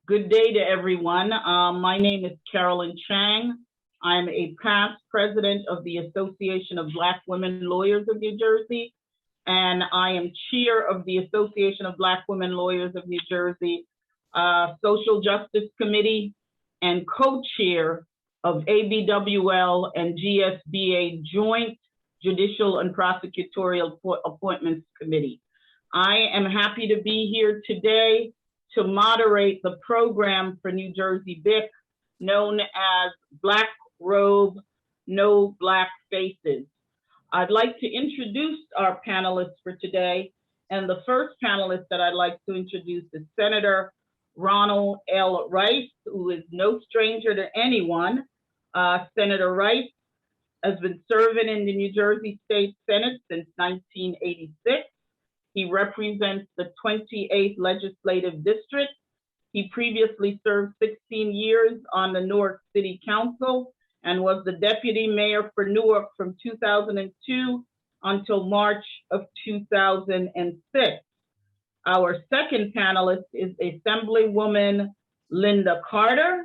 Good day to everyone. My name is Carolyn Chang. I'm a past president of the Association of Black Women Lawyers of New Jersey, and I am chair of the Association of Black Women Lawyers of New Jersey Social Justice Committee and co-chair of ABWL and GSBA Joint Judicial and Prosecutorial Appointments Committee. I am happy to be here today to moderate the program for New Jersey BIC known as Black Robe, No Black Faces. I'd like to introduce our panelists for today. And the first panelist that I'd like to introduce is Senator Ronald L. Rice, who is no stranger to anyone. Senator Rice has been serving in the New Jersey State Senate since 1986. He represents the 28th Legislative District. He previously served 16 years on the Newark City Council and was the deputy mayor for Newark from 2002 until March of 2006. Our second panelist is Assemblywoman Linda Carter.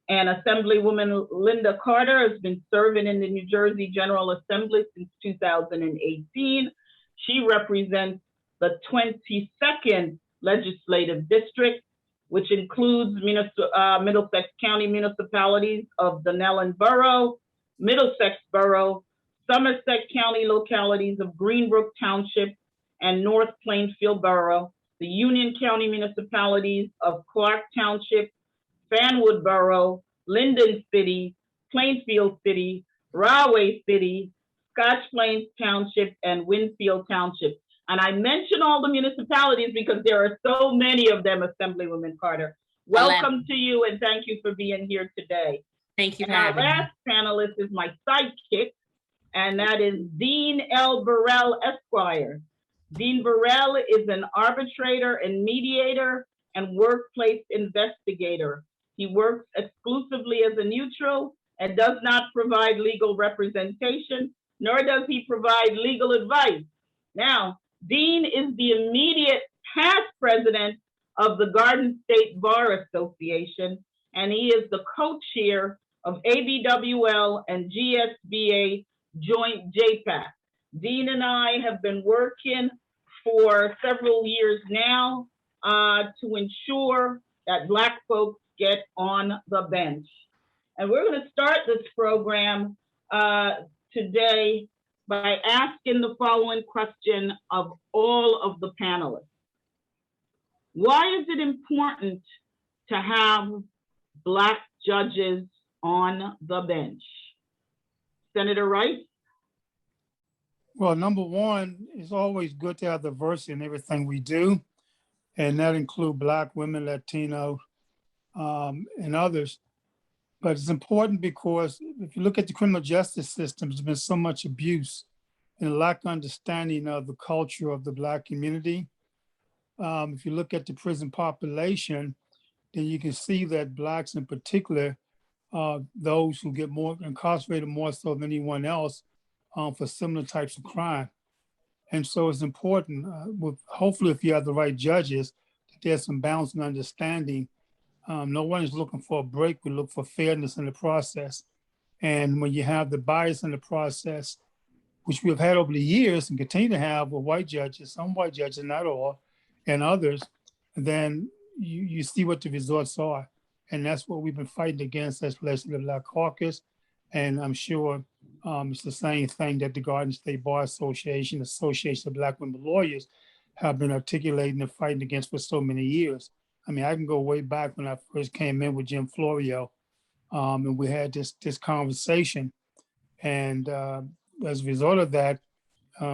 And Assemblywoman Linda Carter has been serving in the New Jersey General Assembly since 2018. She represents the 22nd Legislative District, which includes Middlesex County municipalities of Dunellen Borough, Middlesex Borough, Somerset County localities of Greenbrook Township and North Plainfield Borough, the Union County municipalities of Clark Township, Fanwood Borough, Linden City, Plainfield City, Rahway City, Scotch Plains Township, and Winfield Township. And I mention all the municipalities because there are so many of them, Assemblywoman Carter. Welcome to you and thank you for being here today. Thank you for having me. Our last panelist is my sidekick, and that is Dean L. Burrell, Esquire. Dean Burrell is an arbitrator and mediator and workplace investigator. He works exclusively as a neutral and does not provide legal representation, nor does he provide legal advice. Now, Dean is the immediate past president of the Garden State Bar Association, and he is the co-chair of ABWL and GSBA Joint JPAC. Dean and I have been working for several years now to ensure that Black folks get on the bench. And we're going to start this program today by asking the following question of all of the panelists. Why is it important to have Black judges on the bench? Senator Rice? Well, number one, it's always good to have diversity in everything we do, and that includes Black women, Latino, and others. But it's important because if you look at the criminal justice system, there's been so much abuse and a lack of understanding of the culture of the Black community. If you look at the prison population, then you can see that Blacks in particular, those who get more incarcerated more so than anyone else for similar types of crime. And so it's important, hopefully if you have the right judges, that there's some balance and understanding. No one is looking for a break. We look for fairness in the process. And when you have the bias in the process, which we've had over the years and continue to have with white judges, some white judges, not all, and others, then you see what the results are. And that's what we've been fighting against as Legislative Black Caucus. And I'm sure it's the same thing that the Garden State Bar Association, Association of Black Women Lawyers have been articulating and fighting against for so many years. I mean, I can go way back when I first came in with Jim Florio, and we had this conversation. And as a result of that,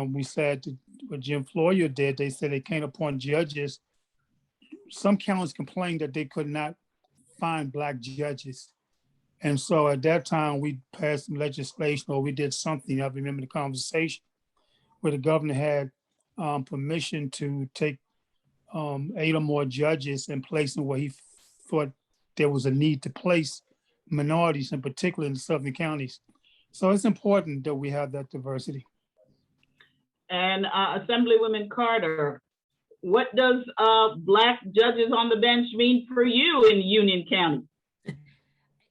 we said what Jim Florio did, they said they can't appoint judges. Some counties complained that they could not find Black judges. And so at that time, we passed some legislation, or we did something, I remember the conversation, where the governor had permission to take 8 or more judges and place them where he thought there was a need to place minorities, in particular in the southern counties. So it's important that we have that diversity. And Assemblywoman Carter, what does Black judges on the bench mean for you in Union County?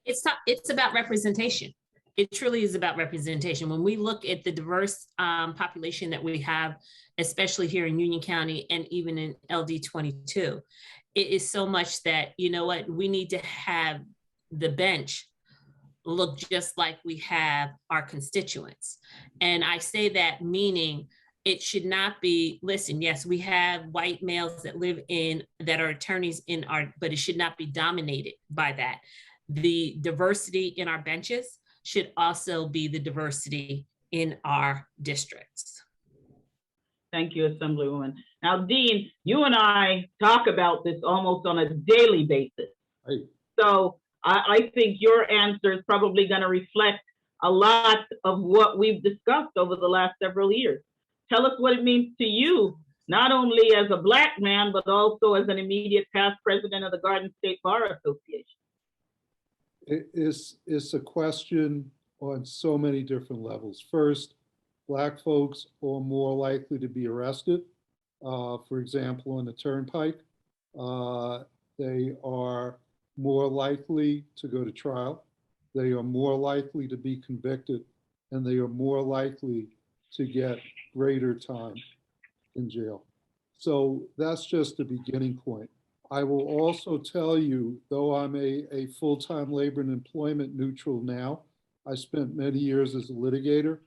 It's about representation. It truly is about representation. When we look at the diverse population that we have, especially here in Union County and even in LD 22, it is so much that, you know what, we need to have the bench look just like we have our constituents. And I say that meaning it should not be, listen, yes, we have white males that are attorneys but it should not be dominated by that. The diversity in our benches should also be the diversity in our districts. Thank you, Assemblywoman. Now, Dean, you and I talk about this almost on a daily basis. Right. So I think your answer is probably going to reflect a lot of what we've discussed over the last several years. Tell us what it means to you, not only as a Black man, but also as an immediate past president of the Garden State Bar Association. It's a question on so many different levels. First, Black folks are more likely to be arrested. For example, on the turnpike, they are more likely to go to trial. They are more likely to be convicted, and they are more likely to get greater time in jail. So that's just the beginning point. I will also tell you, though I'm a full-time labor and employment neutral now, I spent many years as a litigator,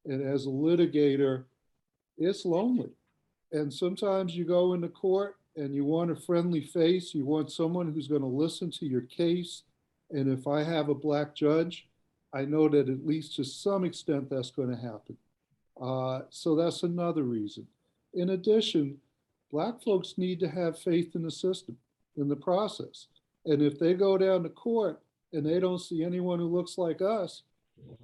and as a litigator, it's lonely. And sometimes you go into court and you want a friendly face, you want someone who's going to listen to your case. And if I have a Black judge, I know that at least to some extent that's going to happen. So that's another reason. In addition, Black folks need to have faith in the system, in the process. And if they go down to court and they don't see anyone who looks like us,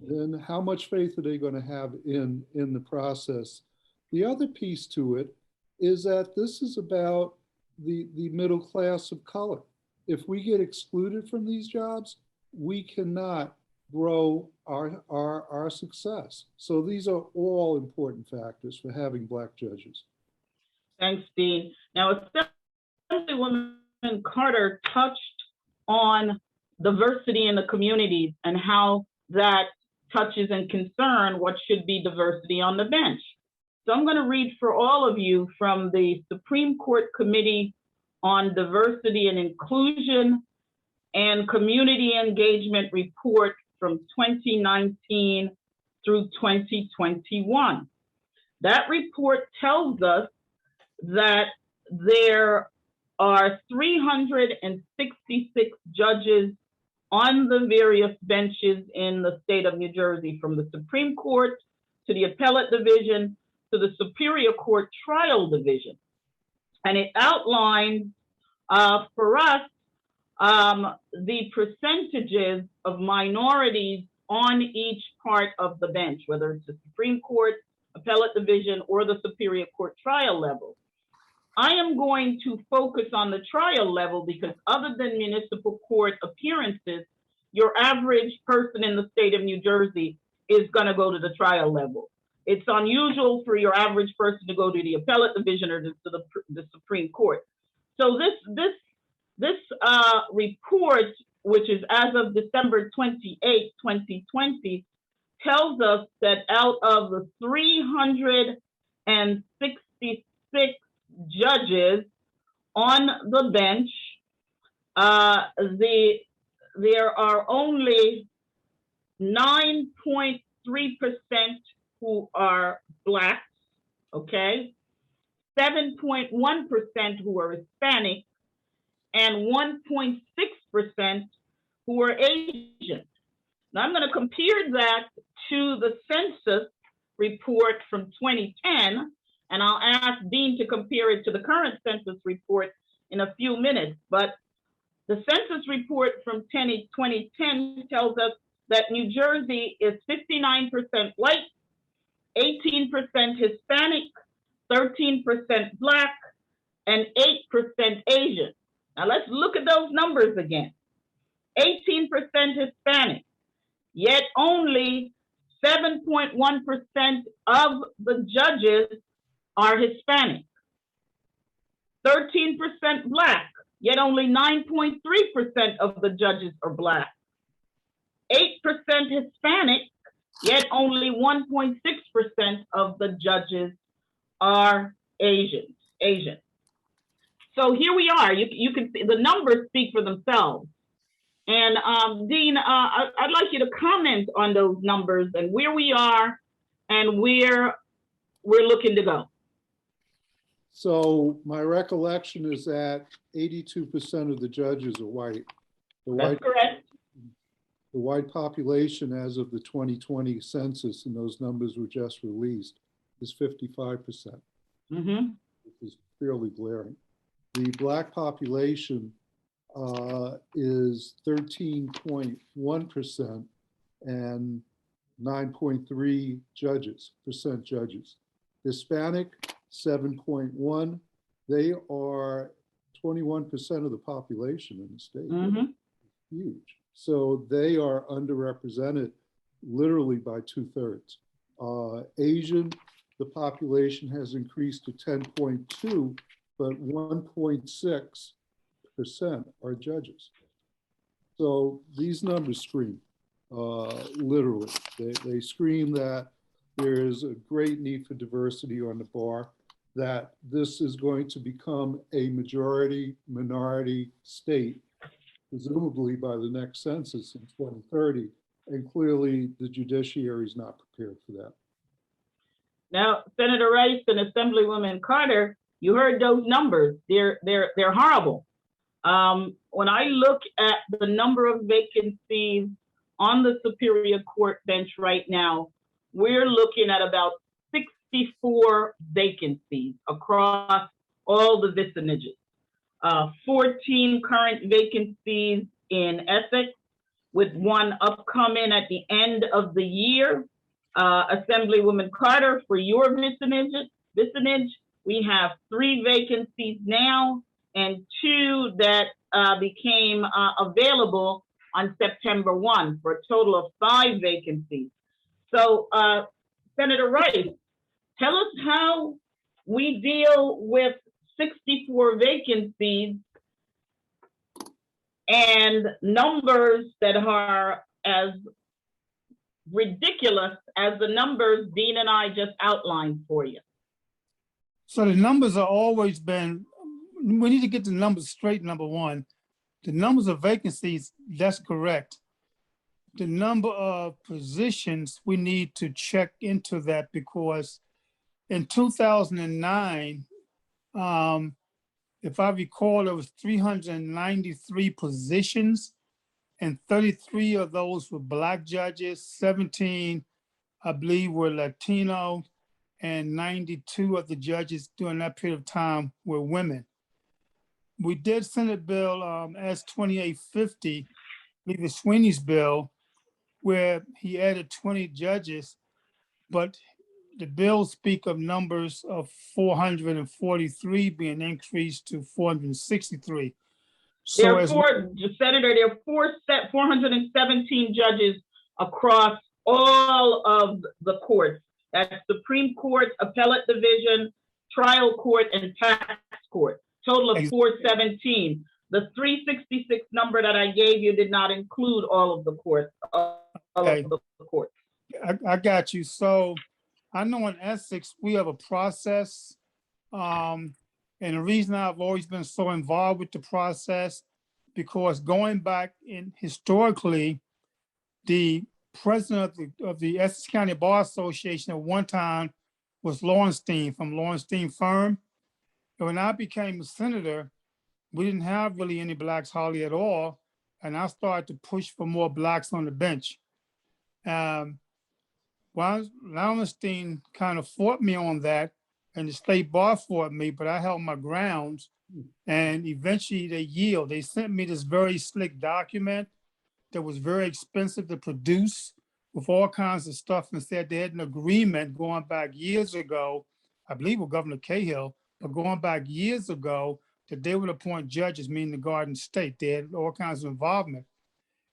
then how much faith are they going to have in the process? The other piece to it is that this is about the middle class of color. If we get excluded from these jobs, we cannot grow our success. So these are all important factors for having Black judges. Thanks, Dean. Now, Assemblywoman Carter touched on diversity in the communities and how that touches and concern what should be diversity on the bench. So I'm going to read for all of you from the Supreme Court Committee on Diversity and Inclusion and Community Engagement report from 2019 through 2021. That report tells us that there are 366 judges on the various benches in the state of New Jersey, from the Supreme Court to the Appellate Division to the Superior Court Trial Division. And it outlines for us the percentages of minorities on each part of the bench, whether it's the Supreme Court, Appellate Division, or the Superior Court Trial level. I am going to focus on the trial level because other than municipal court appearances, your average person in the state of New Jersey is going to go to the trial level. It's unusual for your average person to go to the Appellate Division or to the Supreme Court. So this report, which is as of December 28, 2020, tells us that out of the 366 judges on the bench, there are only 9.3% who are Blacks, okay? 7.1% who are Hispanic, and 1.6% who are Asian. Now I'm going to compare that to the census report from 2010, and I'll ask Dean to compare it to the current census report in a few minutes. But the census report from 2010 tells us that New Jersey is 59% white, 18% Hispanic, 13% Black, and 8% Asian. Now let's look at those numbers again. 18% Hispanic, yet only 7.1% of the judges are Hispanic. 13% Black, yet only 9.3% of the judges are Black. 8% Hispanic, yet only 1.6% of the judges are Asian. So here we are. You can see the numbers speak for themselves. And Dean, I'd like you to comment on those numbers and where we are and where we're looking to go. So my recollection is that 82% of the judges are white. That's correct. The white population as of the 2020 census, and those numbers were just released, is 55%. Mm-hmm. Which is fairly glaring. The Black population is 13.1% and 9.3% judges. Hispanic, 7.1%. They are 21% of the population in the state. Mm-hmm. Huge. So they are underrepresented literally by 2/3. Asian, the population has increased to 10.2%, but 1.6% are judges. So these numbers scream, literally. They scream that there is a great need for diversity on the bar, that this is going to become a majority-minority state, presumably by the next census in 2030, and clearly the judiciary is not prepared for that. Now, Senator Rice and Assemblywoman Carter, you heard those numbers. They're horrible. When I look at the number of vacancies on the Superior Court bench right now, we're looking at about 64 vacancies across all the vicinages. 14 current vacancies in Essex, with one upcoming at the end of the year. Assemblywoman Carter, for your vicinage, we have 3 vacancies now and 2 that became available on September 1 for a total of 5 vacancies. So, Senator Rice, tell us how we deal with 64 vacancies and numbers that are as ridiculous as the numbers Dean and I just outlined for you. So the numbers have always been, we need to get the numbers straight, number one. The numbers of vacancies, that's correct. The number of positions, we need to check into that, because in 2009, if I recall, there was 393 positions, and 33 of those were Black judges, 17, I believe, were Latino, and 92 of the judges during that period of time were women. We did Senate Bill S-2850, I believe it's Sweeney's bill, where he added 20 judges, but the bill speak of numbers of 443 being increased to 463. So Senator, there are 417 judges across all of the courts. That's Supreme Court, Appellate Division, Trial Court, and Tax Court. Total of 417. The 366 number that I gave you did not include all of the courts. I got you. So I know in Essex, we have a process. And the reason I've always been so involved with the process, because going back in historically, the president of the Essex County Bar Association at one time was Lowenstein from Lowenstein Firm. And when I became a senator, we didn't have really any Blacks hardly at all. And I started to push for more Blacks on the bench. Lowenstein kind of fought me on that, and the state bar fought me, but I held my grounds, and eventually they yield. They sent me this very slick document that was very expensive to produce with all kinds of stuff, and said they had an agreement going back years ago, I believe with Governor Cahill, but going back years ago, that they would appoint judges, meaning the Garden State. They had all kinds of involvement.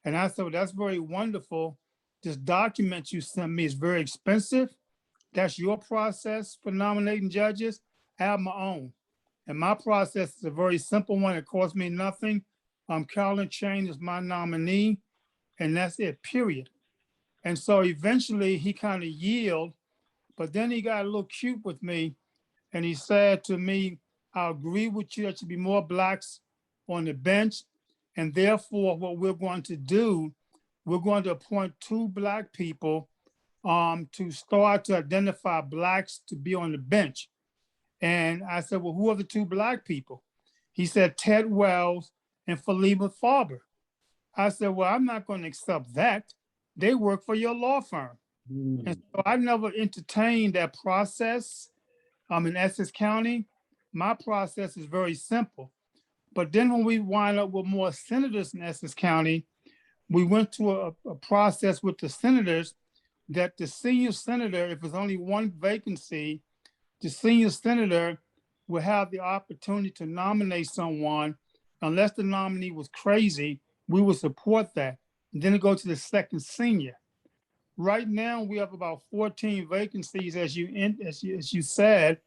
And I thought, that's very wonderful. This document you sent me is very expensive. That's your process for nominating judges. I have my own. And my process is a very simple one. It costs me nothing. Carolyn Chain is my nominee, and that's it, period. And so eventually he kind of yielded, but then he got a little cute with me, and he said to me, I agree with you, there should be more Blacks on the bench. And therefore, what we're going to do, we're going to appoint 2 Black people to start to identify Blacks to be on the bench. And I said, well, who are the 2 Black people? He said, Ted Wells and Philima Farber. I said, well, I'm not going to accept that. They work for your law firm. And so I never entertained that process in Essex County. My process is very simple. But then when we wind up with more senators in Essex County, we went to a process with the senators that the senior senator, if there's only 1 vacancy, the senior senator will have the opportunity to nominate someone. Unless the nominee was crazy, we would support that. And then it goes to the second senior. Right now, we have about 14 vacancies, as you said.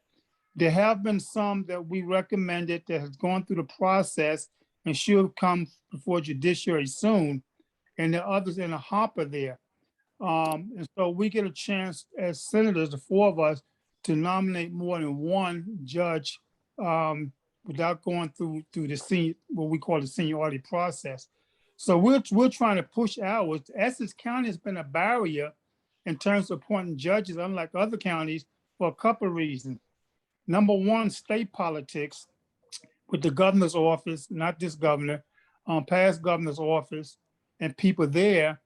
There have been some that we recommended that has gone through the process and should come before judiciary soon. And there are others in the hopper there. And so we get a chance as senators, the 4 of us, to nominate more than 1 judge without going through the senior, what we call the seniority process. So we're trying to push ours. Essex County has been a barrier in terms of appointing judges, unlike other counties, for a couple of reasons. Number 1, state politics with the governor's office, not this governor, past governor's office and people there,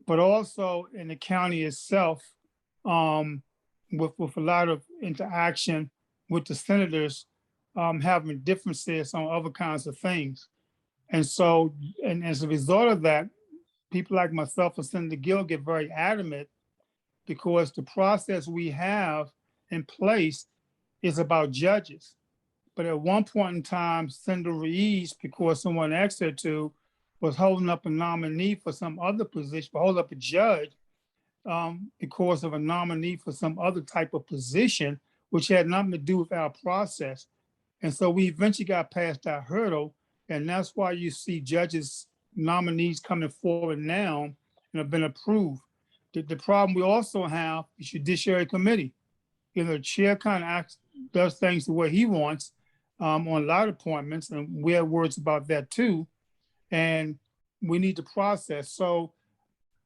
but also in the county itself, with a lot of interaction with the senators, having differences on other kinds of things. And so, and as a result of that, people like myself and Senator Gill get very adamant because the process we have in place is about judges. But at one point in time, Senator Ruiz, because someone asked her to, was holding up a nominee for some other position, hold up a judge because of a nominee for some other type of position, which had nothing to do with our process. And so we eventually got past that hurdle. And that's why you see judges, nominees coming forward now and have been approved. The problem we also have is Judiciary Committee. You know, the chair kind of does things the way he wants on a lot of appointments, and we have words about that too. And we need the process. So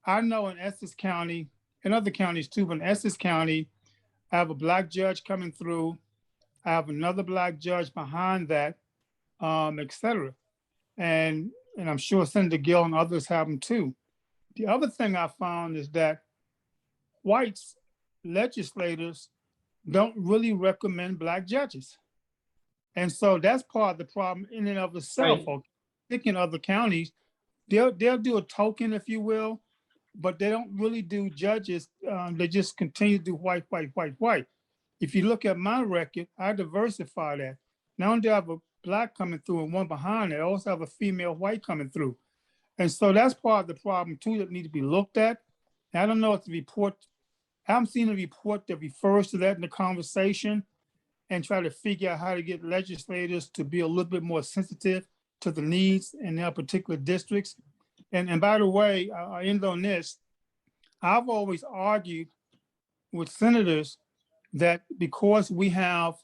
I know in Essex County, and other counties too, but in Essex County, I have a Black judge coming through. I have another Black judge behind that, et cetera. And I'm sure Senator Gill and others have them too. The other thing I found is that whites legislators don't really recommend Black judges. And so that's part of the problem in and of itself. Right. Thinking other counties, they'll do a token, if you will, but they don't really do judges. They just continue to do white, white, white, white. If you look at my record, I diversify that. Not only do I have a Black coming through and one behind it, I also have a female white coming through. And so that's part of the problem too that need to be looked at. And I don't know if the report, I haven't seen a report that refers to that in the conversation and try to figure out how to get legislators to be a little bit more sensitive to the needs in their particular districts. And by the way, I end on this. I've always argued with senators that because we have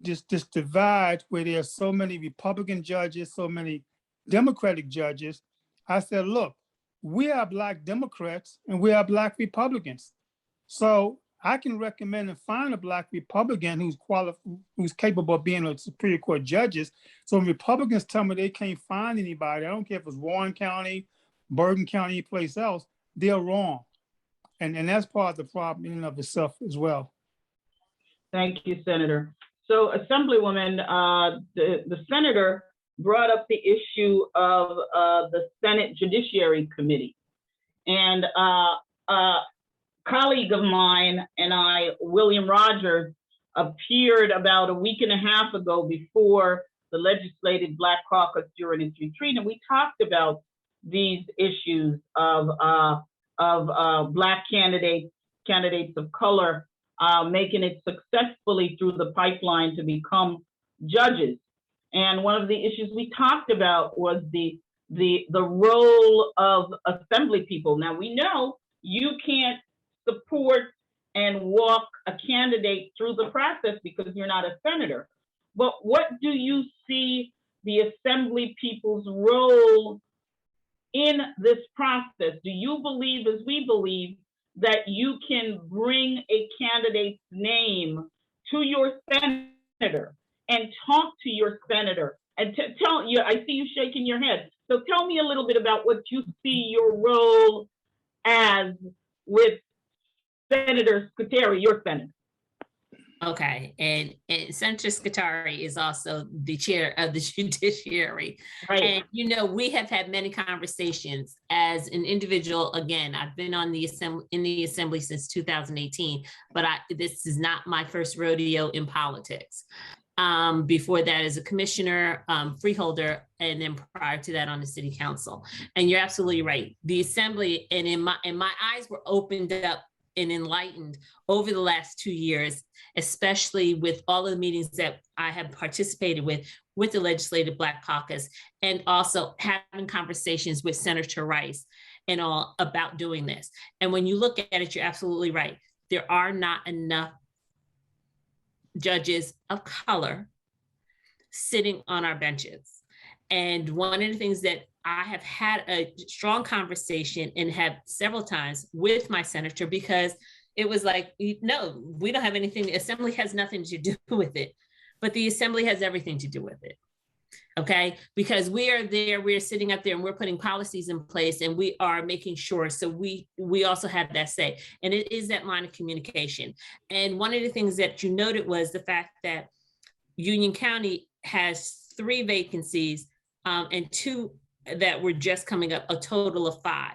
this divide where there are so many Republican judges, so many Democratic judges, I said, look, we are Black Democrats and we are Black Republicans. So I can recommend and find a Black Republican who's capable of being a Superior Court judges. So when Republicans tell me they can't find anybody, I don't care if it's Warren County, Bergen County, any place else, they're wrong. And that's part of the problem in and of itself as well. Thank you, Senator. So Assemblywoman, the Senator brought up the issue of the Senate Judiciary Committee. And a colleague of mine and I, William Rogers, appeared about a week and a half ago before the Legislative Black Caucus during its retreat, and we talked about these issues of Black candidates of color, making it successfully through the pipeline to become judges. And one of the issues we talked about was the role of assembly people. Now, we know you can't support and walk a candidate through the process because you're not a senator. But what do you see the assembly people's role in this process? Do you believe, as we believe, that you can bring a candidate's name to your senator and talk to your senator and tell you, I see you shaking your head. So tell me a little bit about what you see your role as with Senator Scuteri, your senator. Okay, and Senator Scuteri is also the chair of the Judiciary. Right. And, you know, we have had many conversations as an individual. Again, I've been on the assembly since 2018, but this is not my first rodeo in politics. Before that, as a commissioner, freeholder, and then prior to that on the city council. And you're absolutely right. The assembly, and my eyes were opened up and enlightened over the last 2 years, especially with all of the meetings that I have participated with the Legislative Black Caucus, and also having conversations with Senator Rice and all about doing this. And when you look at it, you're absolutely right. There are not enough judges of color sitting on our benches. And one of the things that I have had a strong conversation and have several times with my senator, because it was like, no, we don't have anything. The assembly has nothing to do with it, but the assembly has everything to do with it. Okay, because we are there, we're sitting up there and we're putting policies in place and we are making sure. So we also have that say, and it is that line of communication. And one of the things that you noted was the fact that Union County has 3 vacancies and 2 that were just coming up, a total of 5.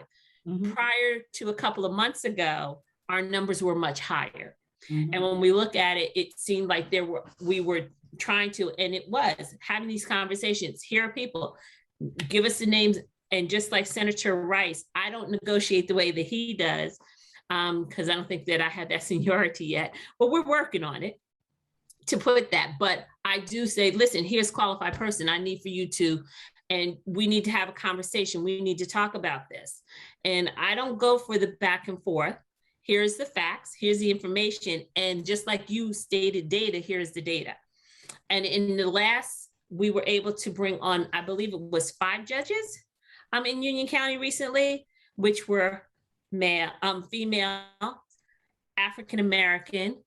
Mm-hmm. Prior to a couple of months ago, our numbers were much higher. Mm-hmm. And when we look at it, it seemed like we were trying to, and it was having these conversations. Here are people, give us the names. And just like Senator Rice, I don't negotiate the way that he does, because I don't think that I have that seniority yet, but we're working on it to put that. But I do say, listen, here's qualified person. I need for you to, and we need to have a conversation. We need to talk about this. And I don't go for the back and forth. Here's the facts, here's the information. And just like you stated data, here's the data. And in the last, we were able to bring on, I believe it was 5 judges in Union County recently, which were male, female, African-American,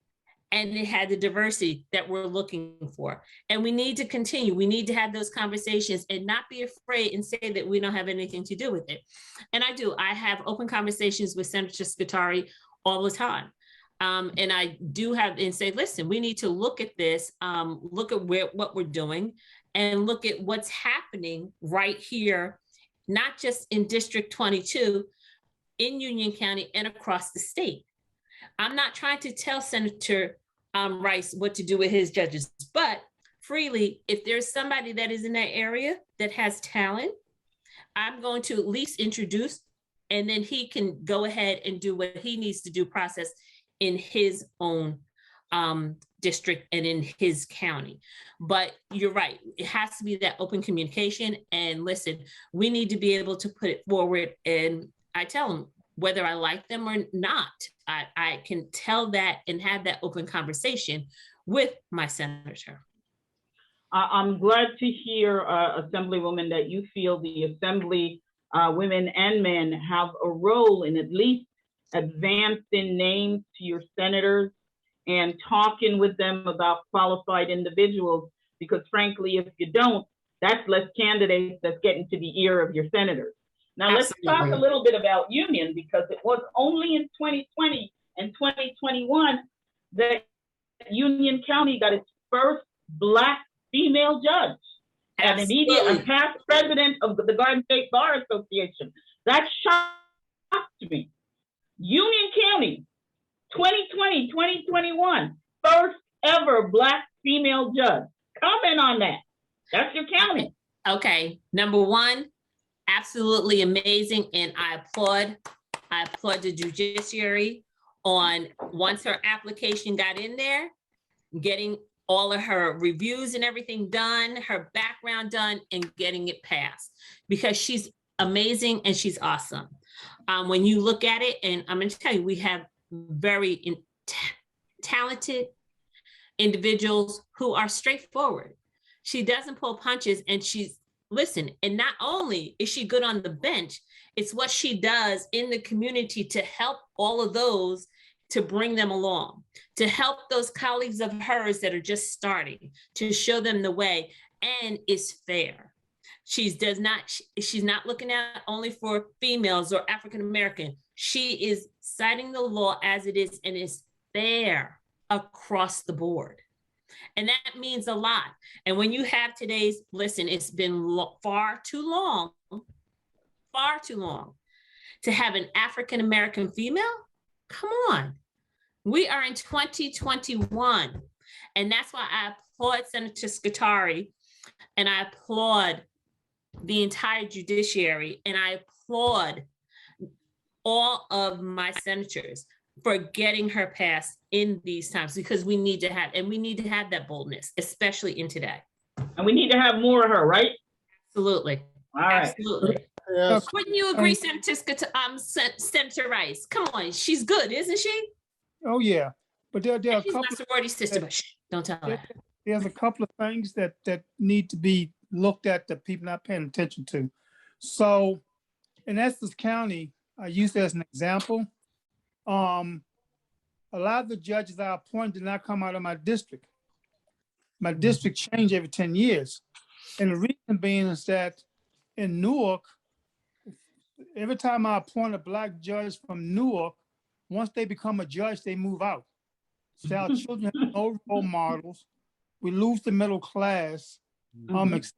and it had the diversity that we're looking for. And we need to continue. We need to have those conversations and not be afraid and say that we don't have anything to do with it. And I do. I have open conversations with Senator Scuteri all the time. And I do have and say, listen, we need to look at this, look at what we're doing, and look at what's happening right here, not just in District 22, in Union County and across the state. I'm not trying to tell Senator Rice what to do with his judges, but freely, if there's somebody that is in that area that has talent, I'm going to at least introduce, and then he can go ahead and do what he needs to do process in his own district and in his county. But you're right, it has to be that open communication. And listen, we need to be able to put it forward. And I tell them, whether I like them or not, I can tell that and have that open conversation with my senator. I'm glad to hear, Assemblywoman, that you feel the Assembly women and men have a role in at least advancing names to your senators and talking with them about qualified individuals, because frankly, if you don't, that's less candidates that's getting to the ear of your senators. Now, let's talk a little bit about Union, because it was only in 2020 and 2021 that Union County got its first Black female judge, and immediate past president of the Garden State Bar Association. That shocked me. Union County, 2020, 2021, first ever Black female judge. Comment on that. That's your county. Okay, number one, absolutely amazing. And I applaud the judiciary on, once her application got in there, getting all of her reviews and everything done, her background done, and getting it passed, because she's amazing and she's awesome. When you look at it, and I'm going to tell you, we have very talented individuals who are straightforward. She doesn't pull punches, and listen, and not only is she good on the bench, it's what she does in the community to help all of those, to bring them along, to help those colleagues of hers that are just starting, to show them the way, and is fair. She's not looking at only for females or African American. She is citing the law as it is, and is fair across the board. And that means a lot. And when you have listen, it's been far too long to have an African American female. Come on. We are in 2021. And that's why I applaud Senator Scutari, and I applaud the entire judiciary, and I applaud all of my senators for getting her passed in these times, because we need to have that boldness, especially in today. And we need to have more of her, right? Absolutely. All right. Absolutely. Yes. Wouldn't you agree, Senator Rice? Come on, she's good, isn't she? Oh, yeah. But there are a She's my couple, sorority sister, but don't tell her. there's a couple of things that need to be looked at that people not paying attention to. So in Essex County, I use it as an example. A lot of the judges I appoint did not come out of my district. My district changed every 10 years. And the reason being is that in Newark, every time I appoint a Black judge from Newark, once they become a judge, they move out. So our children have no role models. We lose the middle class. And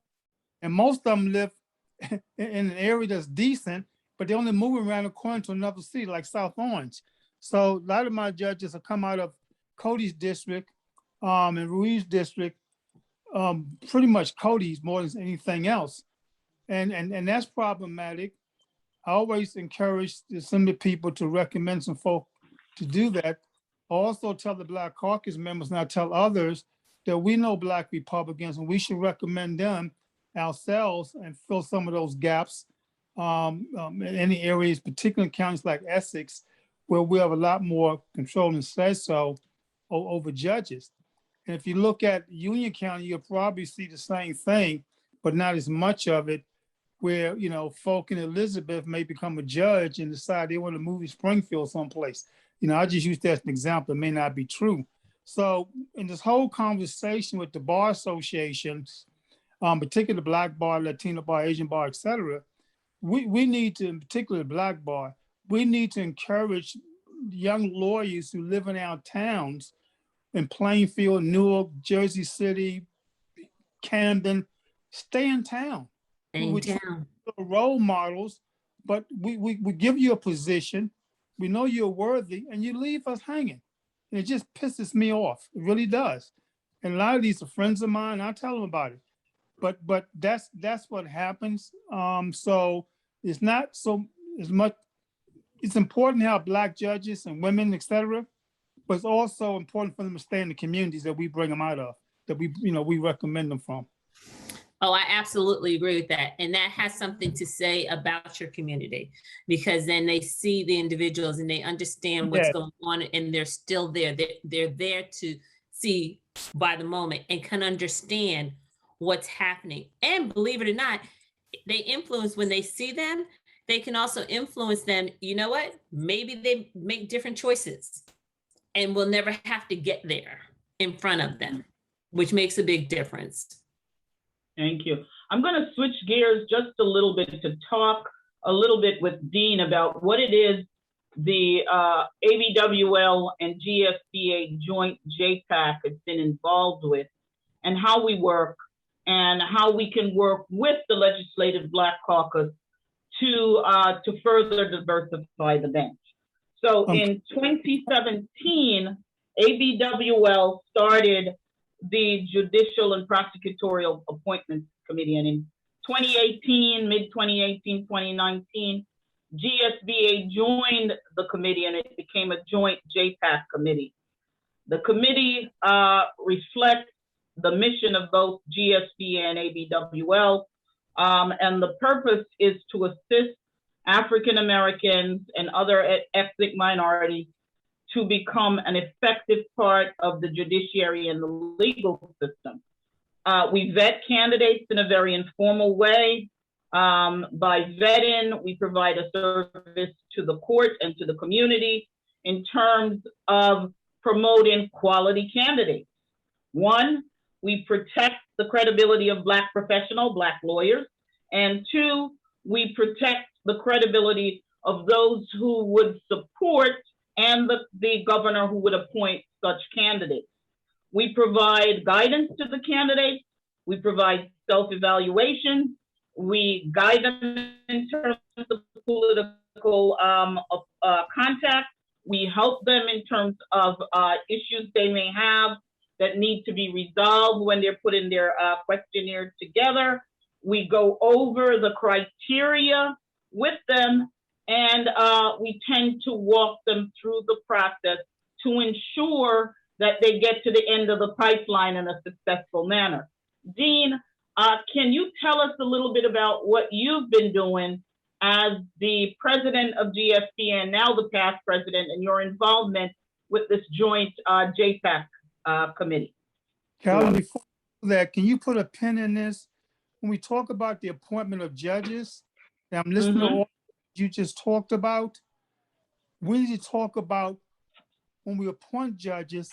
most of them live in an area that's decent, but they're only moving around the corner to another city like South Orange. So a lot of my judges have come out of Cody's district and Ruiz's district, pretty much Cody's more than anything else. And that's problematic. I always encourage the Assembly people to recommend some folk to do that. I also tell the Black Caucus members, and I tell others, that we know Black Republicans and we should recommend them ourselves and fill some of those gaps in any areas, particularly in counties like Essex, where we have a lot more control and say so over judges. And if you look at Union County, you'll probably see the same thing, but not as much of it, where, you know, folk in Elizabeth may become a judge and decide they want to move to Springfield someplace. You know, I just use that as an example. It may not be true. So in this whole conversation with the bar associations, particularly the Black bar, Latino bar, Asian bar, et cetera, we need to, in particular the Black bar, we need to encourage young lawyers who live in our towns in Plainfield, Newark, Jersey City, Camden, stay in town. We role models, but we give you a position, we know you're worthy, and you leave us hanging. And it just pisses me off. It really does. And a lot of these are friends of mine. I tell them about it. But that's what happens. So it's not so as much. It's important to have Black judges and women, et cetera, but it's also important for them to stay in the communities that we bring them out of, that we recommend them from. Oh, I absolutely agree with that. And that has something to say about your community, because then they see the individuals and they understand what's going on, and they're still there. They're there to see by the moment and can understand what's happening. And believe it or not, they influence when they see them. They can also influence them. You know what? Maybe they make different choices and we'll never have to get there in front of them, which makes a big difference. Thank you. I'm going to switch gears just a little bit to talk a little bit with Dean about what it is the ABWL and GSBA joint JPAC has been involved with, and how we work, and how we can work with the Legislative Black Caucus to further diversify the bench. So in 2017, ABWL started the Judicial and Prosecutorial Appointments Committee. And in 2018, mid-2018, 2019, GSBA joined the committee and it became a joint JPAC committee. The committee reflects the mission of both GSBA and ABWL. And the purpose is to assist African Americans and other ethnic minorities to become an effective part of the judiciary and the legal system. We vet candidates in a very informal way. By vetting, we provide a service to the court and to the community in terms of promoting quality candidates. One, we protect the credibility of Black professionals, Black lawyers. And two, we protect the credibility of those who would support and the governor who would appoint such candidates. We provide guidance to the candidates. We provide self-evaluation. We guide them in terms of political contact. We help them in terms of issues they may have that need to be resolved when they're putting their questionnaire together. We go over the criteria with them, and we tend to walk them through the process to ensure that they get to the end of the pipeline in a successful manner. Dean, can you tell us a little bit about what you've been doing as the president of GSP and now the past president, and your involvement with this joint JPAC committee? Carolyn, before that, can you put a pin in this? When we talk about the appointment of judges, and I'm listening to all you just talked about, we need to talk about when we appoint judges,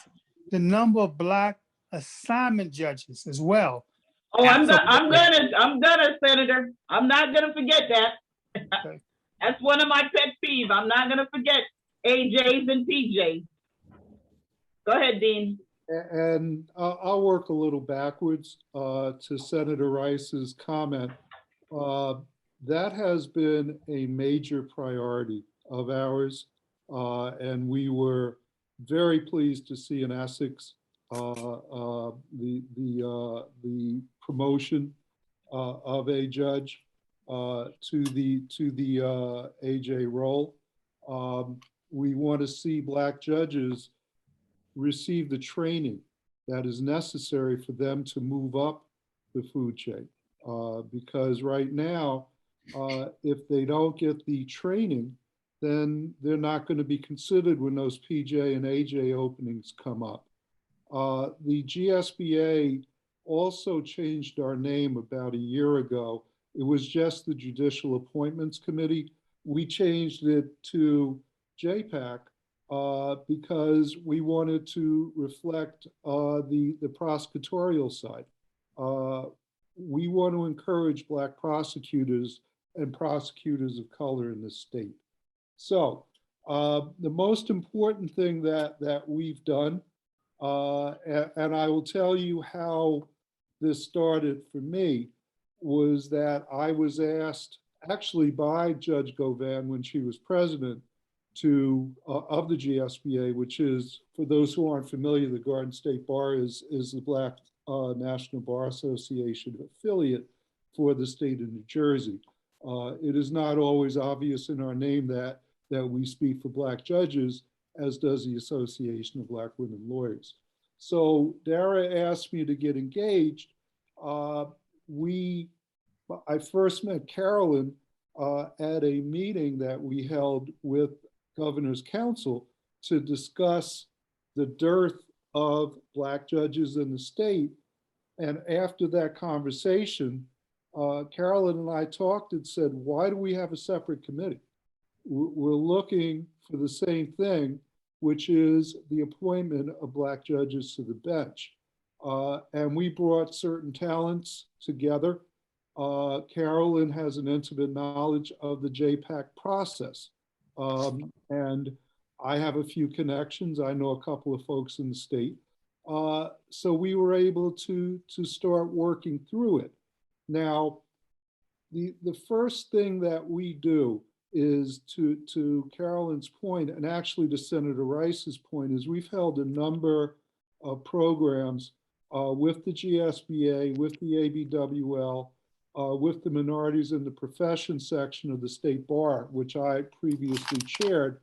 the number of Black assignment judges as well. Oh, I'm gonna, Senator. I'm not gonna forget that. Okay. That's one of my pet peeves. I'm not gonna forget AJs and PJs. Go ahead, Dean. And I'll work a little backwards to Senator Rice's comment. That has been a major priority of ours, and we were very pleased to see in Essex the promotion of a judge to the AJ role. We want to see Black judges receive the training that is necessary for them to move up the food chain. Because right now, if they don't get the training, then they're not going to be considered when those PJ and AJ openings come up. The GSBA also changed our name about a year ago. It was just the Judicial Appointments Committee. We changed it to JPAC because we wanted to reflect the prosecutorial side. We want to encourage Black prosecutors and prosecutors of color in this state. So the most important thing that we've done, and I will tell you how this started for me, was that I was asked actually by Judge Govan when she was president of the GSBA, which is, for those who aren't familiar, the Garden State Bar is the Black National Bar Association affiliate for the state of New Jersey. It is not always obvious in our name that we speak for Black judges, as does the Association of Black Women Lawyers. So Dara asked me to get engaged. I first met Carolyn at a meeting that we held with Governor's Council to discuss the dearth of Black judges in the state. And after that conversation, Carolyn and I talked and said, why do we have a separate committee? We're looking for the same thing, which is the appointment of Black judges to the bench. And we brought certain talents together. Carolyn has an intimate knowledge of the JPAC process. And I have a few connections. I know a couple of folks in the state. So we were able to start working through it. Now, the first thing that we do is to Carolyn's point, and actually to Senator Rice's point, is we've held a number of programs with the GSBA, with the ABWL, with the Minorities in the Profession section of the State Bar, which I previously chaired,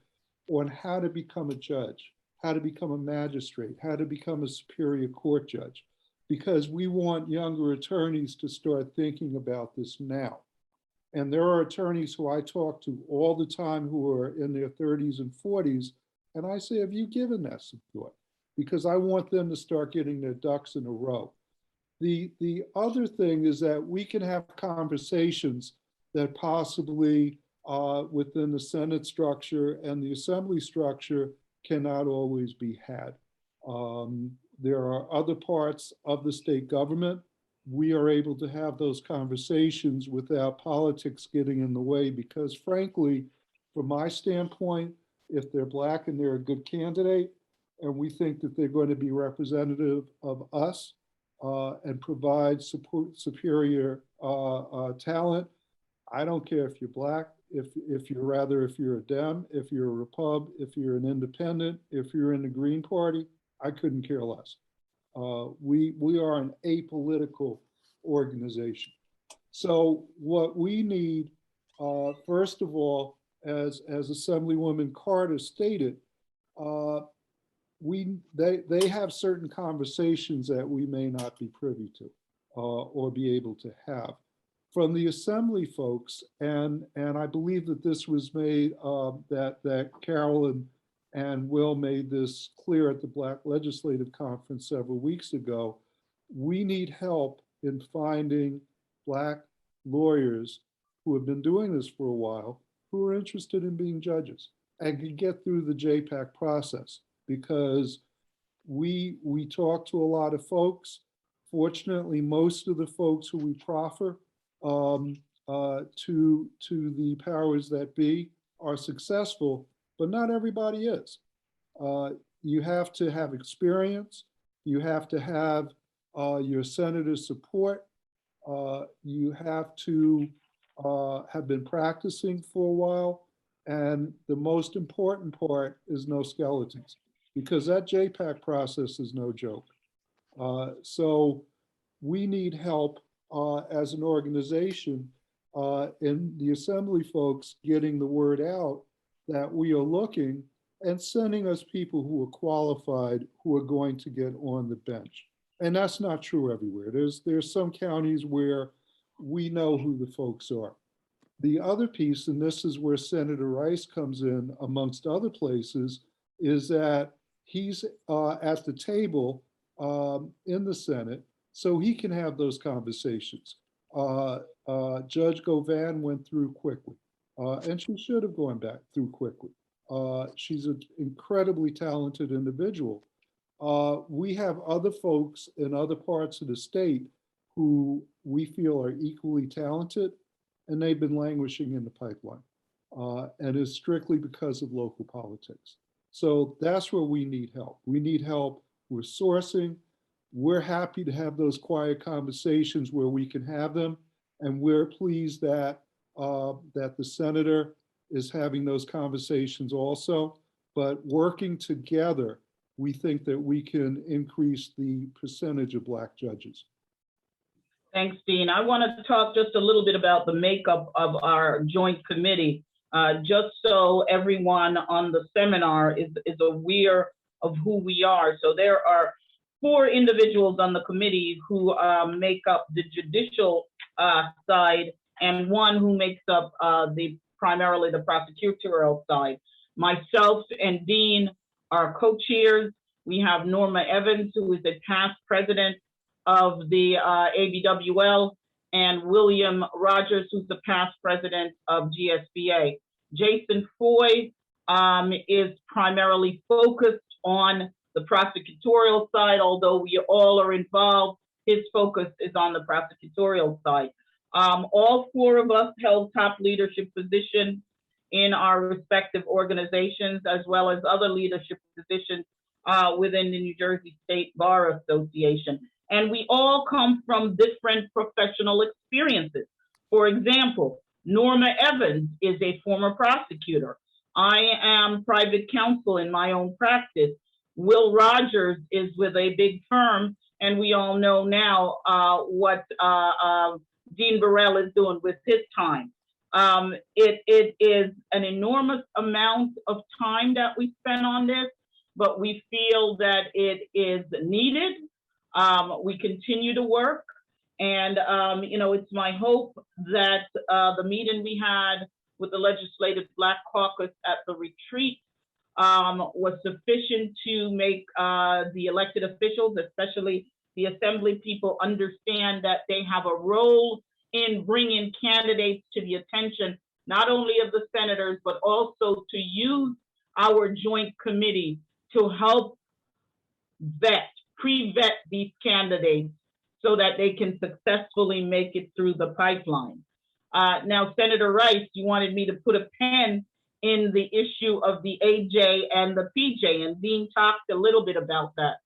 on how to become a judge, how to become a magistrate, how to become a superior court judge. because we want younger attorneys to start thinking about this now. And there are attorneys who I talk to all the time who are in their 30s and 40s, and I say, have you given that some thought? Because I want them to start getting their ducks in a row. The other thing is that we can have conversations that possibly within the Senate structure and the Assembly structure cannot always be had. There are other parts of the state government. We are able to have those conversations without politics getting in the way, because frankly, from my standpoint, if they're Black and they're a good candidate, and we think that they're going to be representative of us and provide superior talent, I don't care if you're Black, if you're a Dem, if you're a Repub, if you're an independent, if you're in the Green Party, I couldn't care less. We are an apolitical organization. So what we need, first of all, as Assemblywoman Carter stated, they have certain conversations that we may not be privy to or be able to have. From the Assembly folks, and I believe that this was made, that Carolyn and Will made this clear at the Black Legislative Conference several weeks ago, we need help in finding Black lawyers who have been doing this for a while, who are interested in being judges and can get through the JPAC process, because we talk to a lot of folks. Fortunately, most of the folks who we proffer to the powers that be are successful, but not everybody is. You have to have experience. You have to have your senator's support. You have to have been practicing for a while. And the most important part is no skeletons, because that JPAC process is no joke. So we need help as an organization in the Assembly folks getting the word out that we are looking and sending us people who are qualified, who are going to get on the bench. And that's not true everywhere. There's some counties where we know who the folks are. The other piece, and this is where Senator Rice comes in amongst other places, is that he's at the table in the Senate, so he can have those conversations. Judge Govan went through quickly, and she should have gone back through quickly. She's an incredibly talented individual. We have other folks in other parts of the state who we feel are equally talented, and they've been languishing in the pipeline. And it's strictly because of local politics. So that's where we need help. We need help with sourcing. We're happy to have those quiet conversations where we can have them. And we're pleased that, that the senator is having those conversations also. But working together, we think that we can increase the percentage of Black judges. Thanks, Dean. I want to talk just a little bit about the makeup of our joint committee, just so everyone on the seminar is aware of who we are. So there are 4 individuals on the committee who make up the judicial side, and 1 who makes up primarily the prosecutorial side. Myself and Dean are co-chairs. We have Norma Evans, who is a past president of the ABWL, and William Rogers, who's the past president of GSBA. Jason Foy is primarily focused on the prosecutorial side, although we all are involved. His focus is on the prosecutorial side. All 4 of us held top leadership positions in our respective organizations, as well as other leadership positions within the New Jersey State Bar Association. And we all come from different professional experiences. For example, Norma Evans is a former prosecutor. I am private counsel in my own practice. Will Rogers is with a big firm, and we all know now what Dean Burrell is doing with his time. It is an enormous amount of time that we spend on this, but we feel that it is needed. We continue to work, and it's my hope that the meeting we had with the Legislative Black Caucus at the retreat was sufficient to make the elected officials, especially the assembly people, understand that they have a role in bringing candidates to the attention, not only of the senators, but also to use our joint committee to help pre-vet these candidates so that they can successfully make it through the pipeline. Now, Senator Rice, you wanted me to put a pen in the issue of the AJ and the PJ, and Dean talked a little bit about that.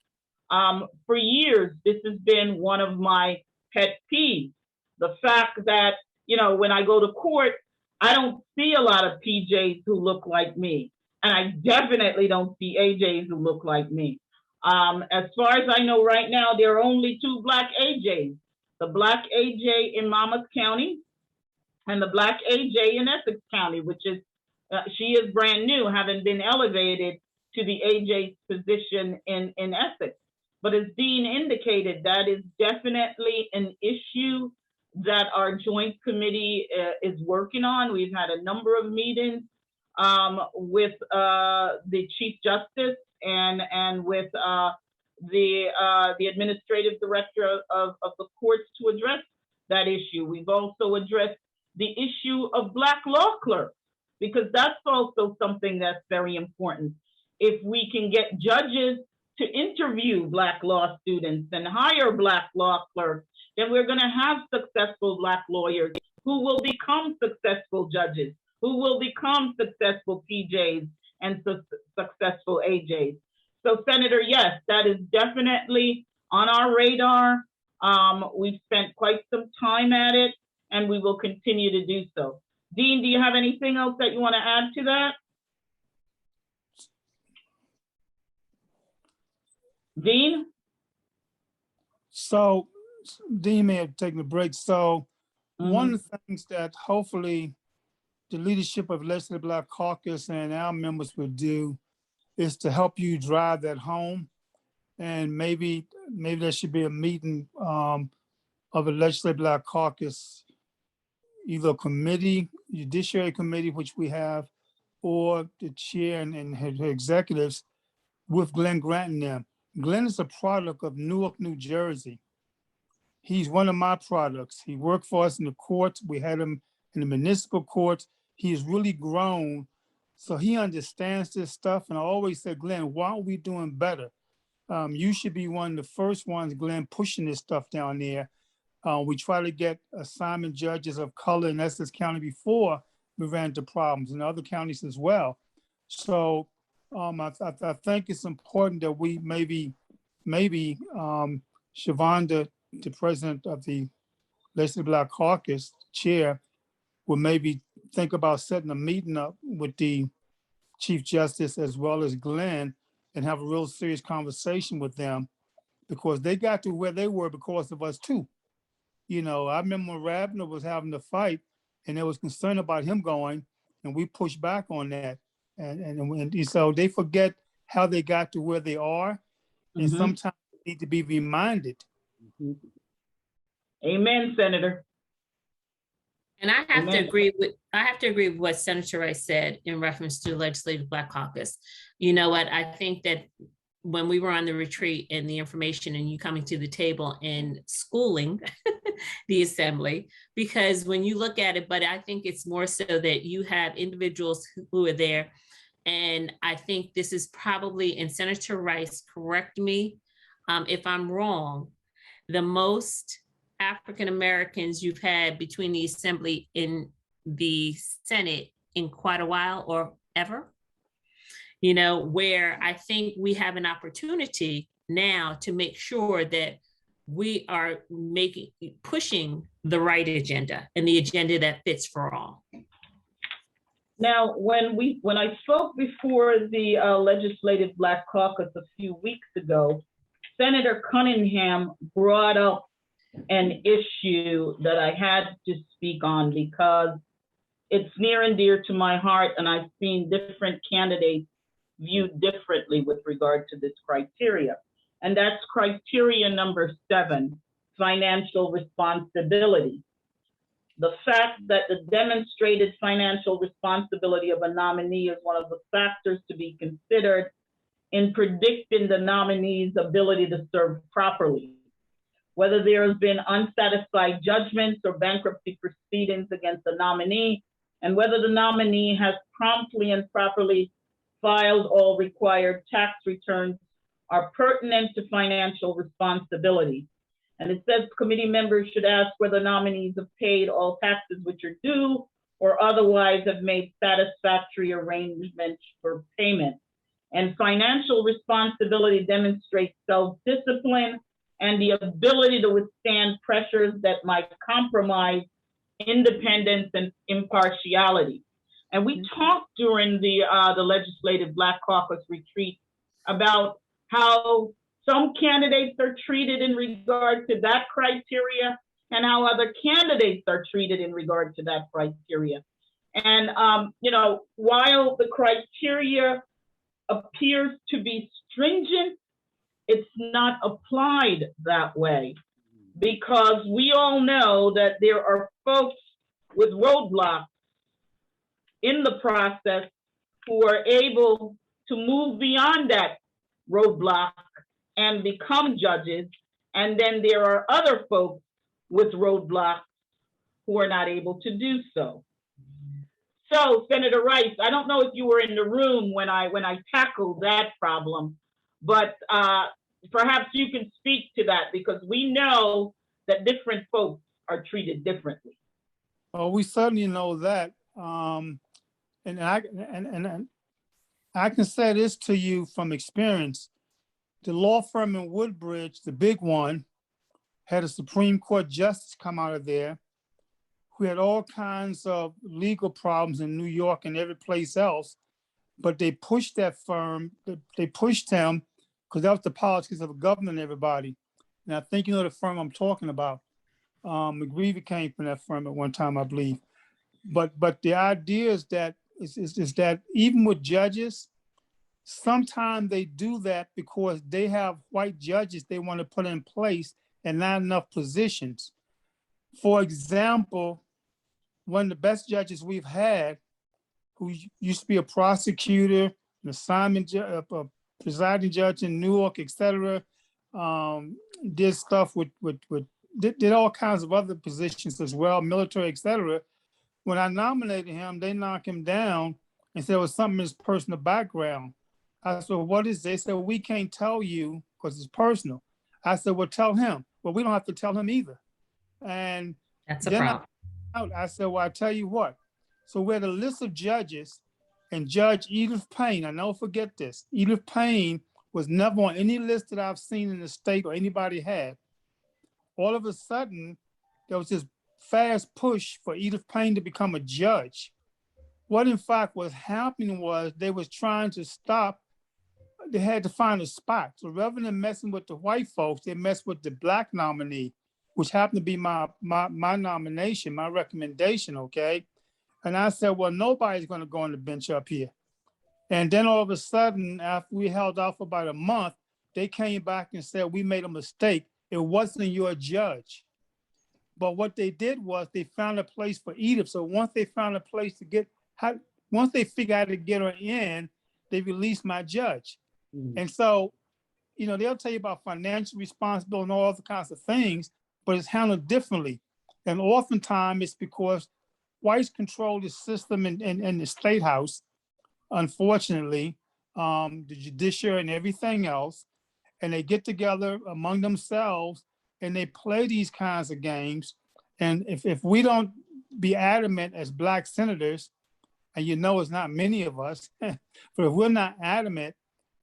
For years, this has been one of my pet peeves. The fact that, when I go to court, I don't see a lot of PJs who look like me. And I definitely don't see AJs who look like me. As far as I know right now, there are only 2 Black AJs, the Black AJ in Monmouth County and the Black AJ in Essex County, which is, she is brand new, having been elevated to the AJ position in Essex. But as Dean indicated, that is definitely an issue that our joint committee is working on. We've had a number of meetings with the Chief Justice and with the administrative director of the courts to address that issue. We've also addressed the issue of Black law clerks, because that's also something that's very important. If we can get judges to interview Black law students and hire Black law clerks, then we're going to have successful Black lawyers who will become successful judges, who will become successful PJs and successful AJs. So, Senator, yes, that is definitely on our radar. We've spent quite some time at it, and we will continue to do so. Dean, do you have anything else that you want to add to that? Dean? So, Dean may have taken a break. So, one of the things that hopefully the leadership of Legislative Black Caucus and our members will do is to help you drive that home. And maybe there should be a meeting of a Legislative Black Caucus, either a committee, Judiciary Committee, which we have, or the chair and her executives with Glenn Grant and them. Glenn is a product of Newark, New Jersey. He's one of my products. He worked for us in the courts. We had him in the municipal courts. He's really grown. So he understands this stuff. And I always said, Glenn, why aren't we doing better? You should be one of the first ones, Glenn, pushing this stuff down there. We try to get assignment judges of color in Essex County before we ran into problems, in other counties as well. So I think it's important that we maybe Shavonda, the president of the Legislative Black Caucus, chair, will maybe think about setting a meeting up with the Chief Justice as well as Glenn and have a real serious conversation with them, because they got to where they were because of us too. I remember when Rabner was having the fight and there was concern about him going, and we pushed back on that. And so they forget how they got to where they are, and sometimes they need to be reminded. Amen, Senator. And I have to agree with what Senator Rice said in reference to the Legislative Black Caucus. You know what? I think that when we were on the retreat and the information and you coming to the table and schooling the assembly, because when you look at it, but I think it's more so that you have individuals who are there. And I think this is probably, and Senator Rice, correct me if I'm wrong, the most African Americans you've had between the assembly and the Senate in quite a while or ever, where I think we have an opportunity now to make sure that we are pushing the right agenda and the agenda that fits for all. Now, when I spoke before the Legislative Black Caucus a few weeks ago, Senator Cunningham brought up an issue that I had to speak on because it's near and dear to my heart, and I've seen different candidates viewed differently with regard to this criteria. and that's criteria number 7, financial responsibility. The fact that the demonstrated financial responsibility of a nominee is one of the factors to be considered in predicting the nominee's ability to serve properly. Whether there has been unsatisfied judgments or bankruptcy proceedings against the nominee, and whether the nominee has promptly and properly filed all required tax returns are pertinent to financial responsibility. And it says committee members should ask whether nominees have paid all taxes which are due or otherwise have made satisfactory arrangements for payment. And financial responsibility demonstrates self-discipline and the ability to withstand pressures that might compromise independence and impartiality. And we talked during the Legislative Black Caucus retreat about how some candidates are treated in regard to that criteria and how other candidates are treated in regard to that criteria. And, while the criteria appears to be stringent, it's not applied that way, because we all know that there are folks with roadblocks in the process who are able to move beyond that roadblock and become judges. And then there are other folks with roadblocks who are not able to do so. So, Senator Rice, I don't know if you were in the room when I tackled that problem, but perhaps you can speak to that, because we know that different folks are treated differently. Oh, we certainly know that. And I can say this to you from experience. The law firm in Woodbridge, the big one, had a Supreme Court justice come out of there who had all kinds of legal problems in New York and every place else, but they pushed that firm, they pushed him because that was the politics of the governor and everybody. And I think you know the firm I'm talking about. McGreevy came from that firm at one time, I believe. But the idea is that is that even with judges, sometimes they do that because they have white judges they want to put in place and not enough positions. For example, one of the best judges we've had, who used to be a prosecutor, an assignment judge, a presiding judge in Newark, etc., did stuff did all kinds of other positions as well, military, etc. When I nominated him, they knocked him down and said it was something in his personal background. I said, what is this? They said, we can't tell you because it's personal. I said, well, tell him. Well, we don't have to tell him either. And that's a problem. I said, well, I tell you what. So we had a list of judges, and Judge Edith Payne, I never forget this, Edith Payne was never on any list that I've seen in the state or anybody had. All of a sudden, there was this fast push for Edith Payne to become a judge. What in fact was happening was they was trying to stop, they had to find a spot. So rather than messing with the white folks, they messed with the black nominee, which happened to be my nomination, my recommendation, okay? And I said, well, nobody's gonna go on the bench up here. And then all of a sudden, after we held off about a month, they came back and said, we made a mistake. It wasn't your judge. But what they did was they found a place for Edith. So once they found a place to once they figured out how to get her in, they released my judge. And so, they'll tell you about financial responsibility and all other kinds of things, but it's handled differently. And oftentimes it's because whites control the system in the state house, unfortunately, the judiciary and everything else, and they get together among themselves and they play these kinds of games. And if we don't be adamant as Black senators, and it's not many of us, but if we're not adamant,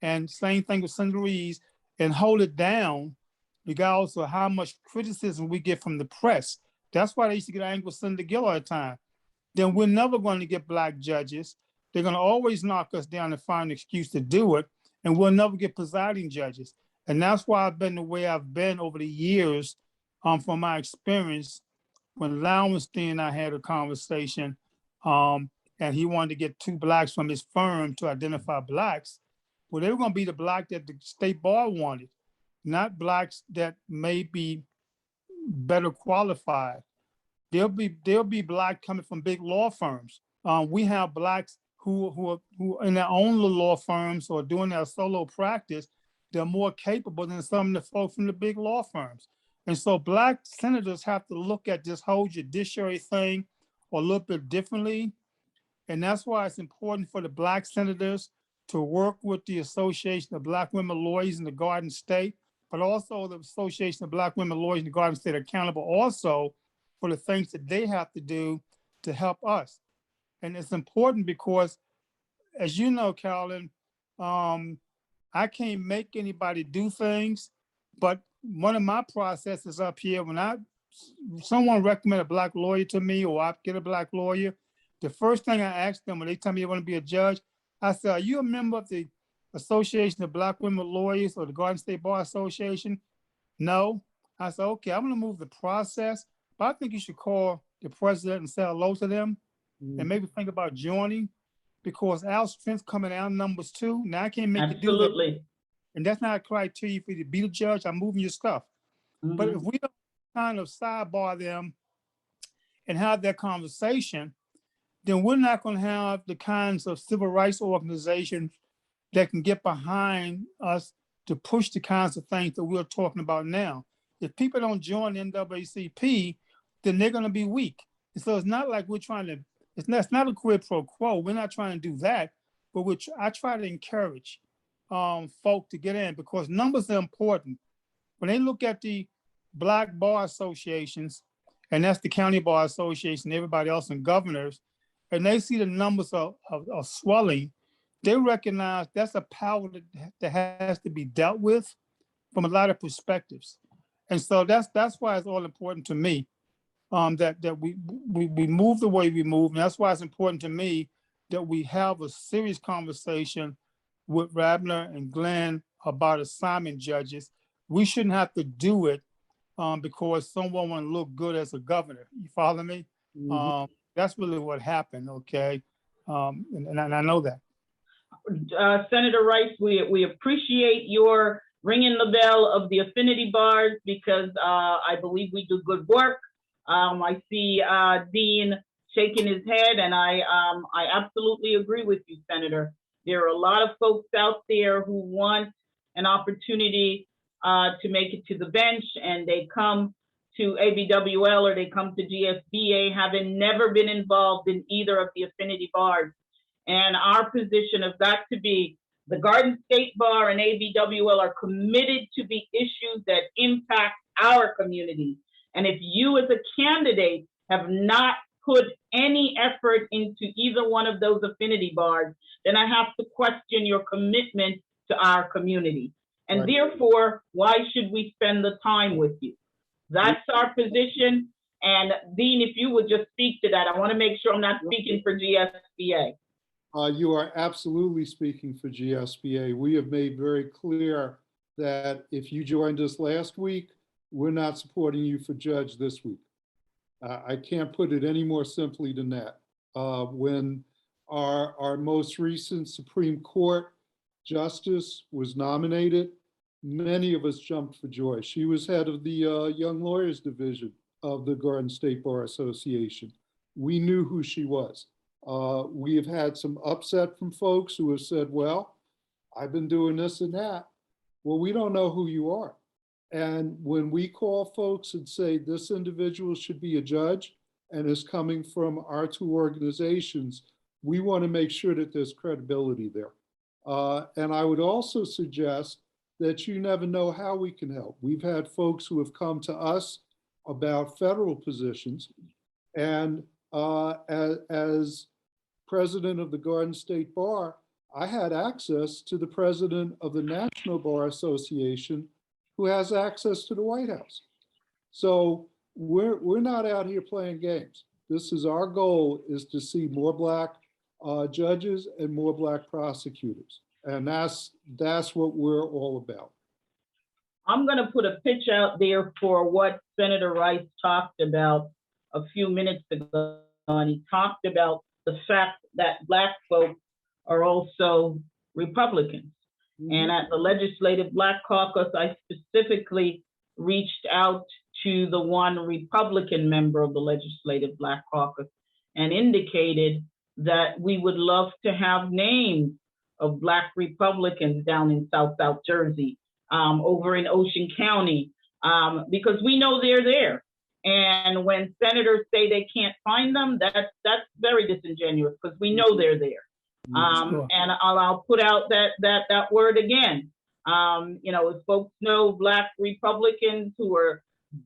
and same thing with Senator Reeves, and hold it down, regardless of how much criticism we get from the press. That's why they used to get angry with Senator Gill all the time. Then we're never going to get Black judges. They're going to always knock us down and find an excuse to do it, and we'll never get presiding judges. And that's why I've been the way I've been over the years, from my experience. When Lowenstein and I had a conversation, and he wanted to get 2 Blacks from his firm to identify Blacks, well, they were going to be the Black that the state bar wanted. not blacks that may be better qualified. There'll be black coming from big law firms. We have blacks who in their own little law firms or doing their solo practice. They're more capable than some of the folks from the big law firms. And so black senators have to look at this whole judiciary thing a little bit differently. And that's why it's important for the black senators to work with the Association of Black Women Lawyers in the Garden State, but also the Association of Black Women Lawyers in the Garden State accountable also for the things that they have to do to help us. And it's important because, as you know, Carolyn, I can't make anybody do things, but one of my processes up here, when someone recommend a black lawyer to me or I get a black lawyer, the first thing I ask them when they tell me they want to be a judge, I say, are you a member of the Association of Black Women Lawyers or the Garden State Bar Association? No. I said, okay, I'm going to move the process, but I think you should call the president and say hello to them and maybe think about joining, because our strength's coming out numbers too. Now I can't make you do that. Absolutely. And that's not a criteria for you to be the judge. I'm moving your stuff. But if we don't kind of sidebar them and have that conversation, then we're not going to have the kinds of civil rights organizations that can get behind us to push the kinds of things that we're talking about now. If people don't join the NAACP, then they're going to be weak. And so it's not like we're trying to, it's not a quid pro quo. We're not trying to do that, but I try to encourage folk to get in, because numbers are important. When they look at the Black Bar Associations, and that's the County Bar Association, everybody else and governors, and they see the numbers are swelling, they recognize that's a power that has to be dealt with from a lot of perspectives. And so that's why it's all important to me that we move the way we move. And that's why it's important to me that we have a serious conversation with Rabner and Glenn about assignment judges. We shouldn't have to do it because someone want to look good as a governor. You follow me? That's really what happened, okay? And I know that. Senator Rice, we appreciate your ringing the bell of the affinity bars, because I believe we do good work. I see Dean shaking his head, and I absolutely agree with you, Senator. There are a lot of folks out there who want an opportunity to make it to the bench, and they come to ABWL or they come to GSBA having never been involved in either of the affinity bars. And our position has got to be the Garden State Bar and ABWL are committed to the issues that impact our community. And if you as a candidate have not put any effort into either one of those affinity bars, then I have to question your commitment to our community. And right. Therefore, why should we spend the time with you? That's our position. And Dean, if you would just speak to that, I want to make sure I'm not speaking for GSBA. You are absolutely speaking for GSBA. We have made very clear that if you joined us last week, we're not supporting you for judge this week. I can't put it any more simply than that. When our most recent Supreme Court justice was nominated, many of us jumped for joy. She was head of the Young Lawyers Division of the Garden State Bar Association. We knew who she was. We have had some upset from folks who have said, well, I've been doing this and that. Well, we don't know who you are. And when we call folks and say this individual should be a judge and is coming from our two organizations, we want to make sure that there's credibility there. And I would also suggest that you never know how we can help. We've had folks who have come to us about federal positions, and as president of the Garden State Bar, I had access to the president of the National Bar Association, who has access to the White House. So we're not out here playing games. This is our goal, is to see more Black judges and more Black prosecutors. And that's what we're all about. I'm going to put a pitch out there for what Senator Rice talked about a few minutes ago. And he talked about the fact that Black folks are also Republicans. And at the Legislative Black Caucus, I specifically reached out to the one Republican member of the Legislative Black Caucus and indicated that we would love to have names of Black Republicans down in South Jersey, over in Ocean County, because we know they're there. And when senators say they can't find them, that's very disingenuous, because we know they're there. Sure. And I'll put out that word again. As folks know, Black Republicans who are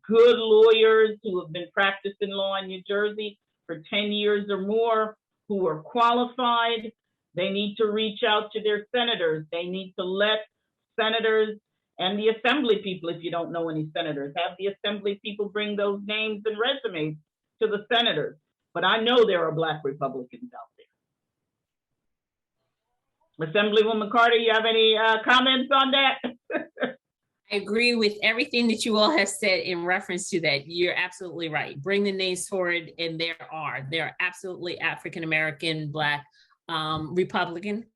good lawyers, who have been practicing law in New Jersey for 10 years or more, who are qualified, they need to reach out to their senators. They need to let senators and the assembly people, if you don't know any senators, have the assembly people bring those names and resumes to the senators. But I know there are Black Republicans out there. Assemblywoman Carter, you have any comments on that? I agree with everything that you all have said in reference to that. You're absolutely right. Bring the names forward, and there are absolutely African-American, Black, Republican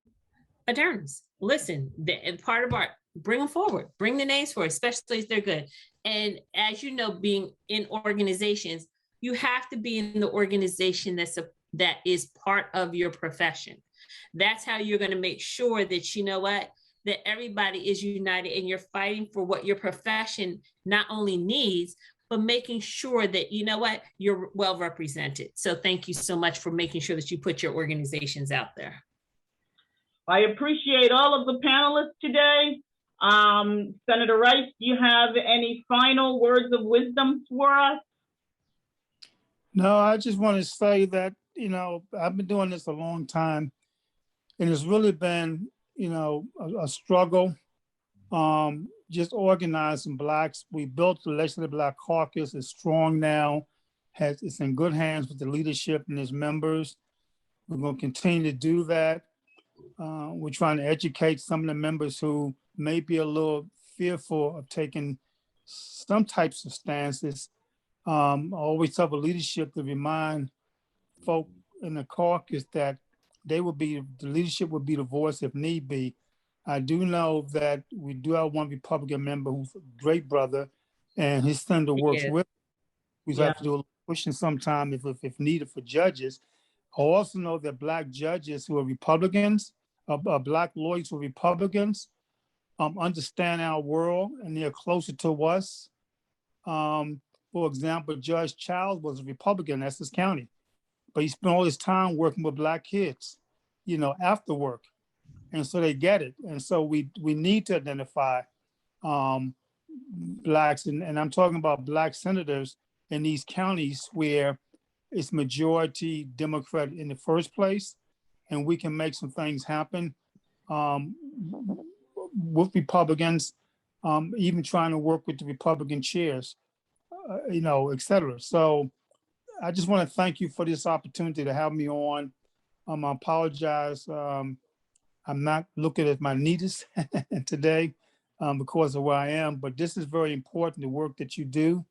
attorneys. Listen, part of our, bring them forward, bring the names forward, especially if they're good. And as you know, being in organizations, you have to be in the organization that is part of your profession. That's how you're going to make sure that, you know what, that everybody is united and you're fighting for what your profession not only needs, but making sure that, you know what, you're well represented. So thank you so much for making sure that you put your organizations out there. I appreciate all of the panelists today. Senator Rice, do you have any final words of wisdom for us? No, I just want to say that, I've been doing this a long time, and it's really been, a struggle, just organizing Blacks. We built the Legislative Black Caucus. It's strong now. It's in good hands with the leadership and its members. We're going to continue to do that. We're trying to educate some of the members who may be a little fearful of taking some types of stances. I always tell the leadership to remind folk in the caucus that the leadership would be the voice if need be. I do know that we do have one Republican member who's a great brother, and his senator works with. We have to do a little pushing sometime if needed for judges. I also know that Black judges who are Republicans, Black lawyers who are Republicans, understand our world and they're closer to us. For example, Judge Childs was a Republican, that's his county, but he spent all his time working with Black kids, after work. And so they get it. And so we need to identify Blacks, and I'm talking about Black senators in these counties where it's majority Democrat in the first place, and we can make some things happen with Republicans, even trying to work with the Republican chairs, et cetera. So I just want to thank you for this opportunity to have me on. I apologize. I'm not looking at my neatest today because of where I am, but this is very important, the work that you do,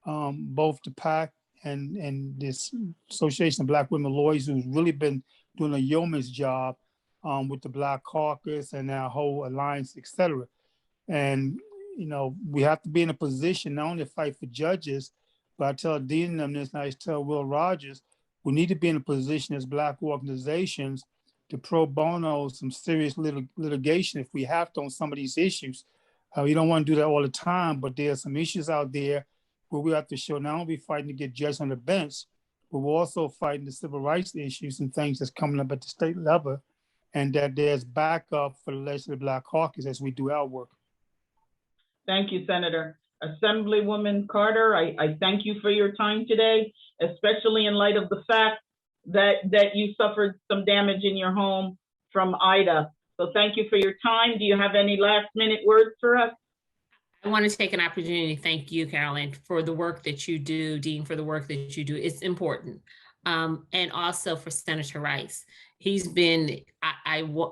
both the PAC and this Association of Black Women Lawyers, who's really been doing a yeoman's job with the Black Caucus and our whole alliance, et cetera. And, we have to be in a position not only to fight for judges, but I tell Dean and them this, and I tell Will Rogers, we need to be in a position as Black organizations to pro bono some serious litigation if we have to on some of these issues. We don't want to do that all the time, but there are some issues out there where we have to show not only fighting to get judges on the bench, but we're also fighting the civil rights issues and things that's coming up at the state level, and that there's backup for the Legislative Black Caucus as we do our work. Thank you, Senator. Assemblywoman Carter, I thank you for your time today, especially in light of the fact that you suffered some damage in your home from Ida. So thank you for your time. Do you have any last minute words for us? I want to take an opportunity to thank you, Carolyn, for the work that you do, Dean, for the work that you do. It's important. And also for Senator Rice. He's been,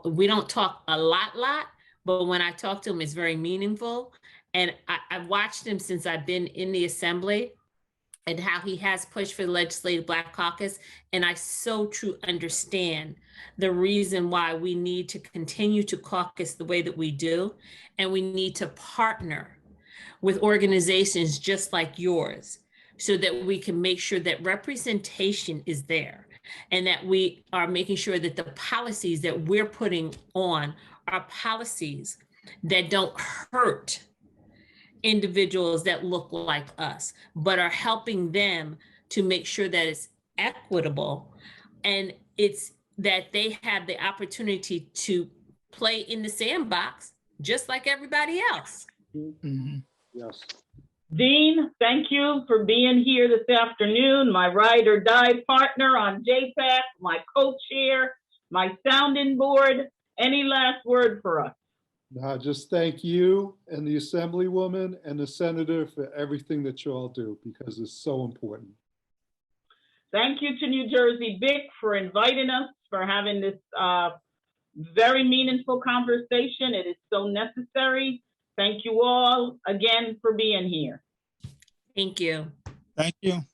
we don't talk a lot, but when I talk to him, it's very meaningful. And I've watched him since I've been in the assembly. and how he has pushed for the Legislative Black Caucus. And I so true understand the reason why we need to continue to caucus the way that we do. And we need to partner with organizations just like yours so that we can make sure that representation is there and that we are making sure that the policies that we're putting on are policies that don't hurt individuals that look like us, but are helping them to make sure that it's equitable and it's that they have the opportunity to play in the sandbox just like everybody else. Mhm. Yes. Dean, thank you for being here this afternoon, my ride or die partner on JPAC, my co-chair, my sounding board. Any last word for us? Now, just thank you and the Assemblywoman and the Senator for everything that you all do, because it's so important. Thank you to NJBIC for inviting us, for having this very meaningful conversation. It is so necessary. Thank you all again for being here. Thank you. Thank you.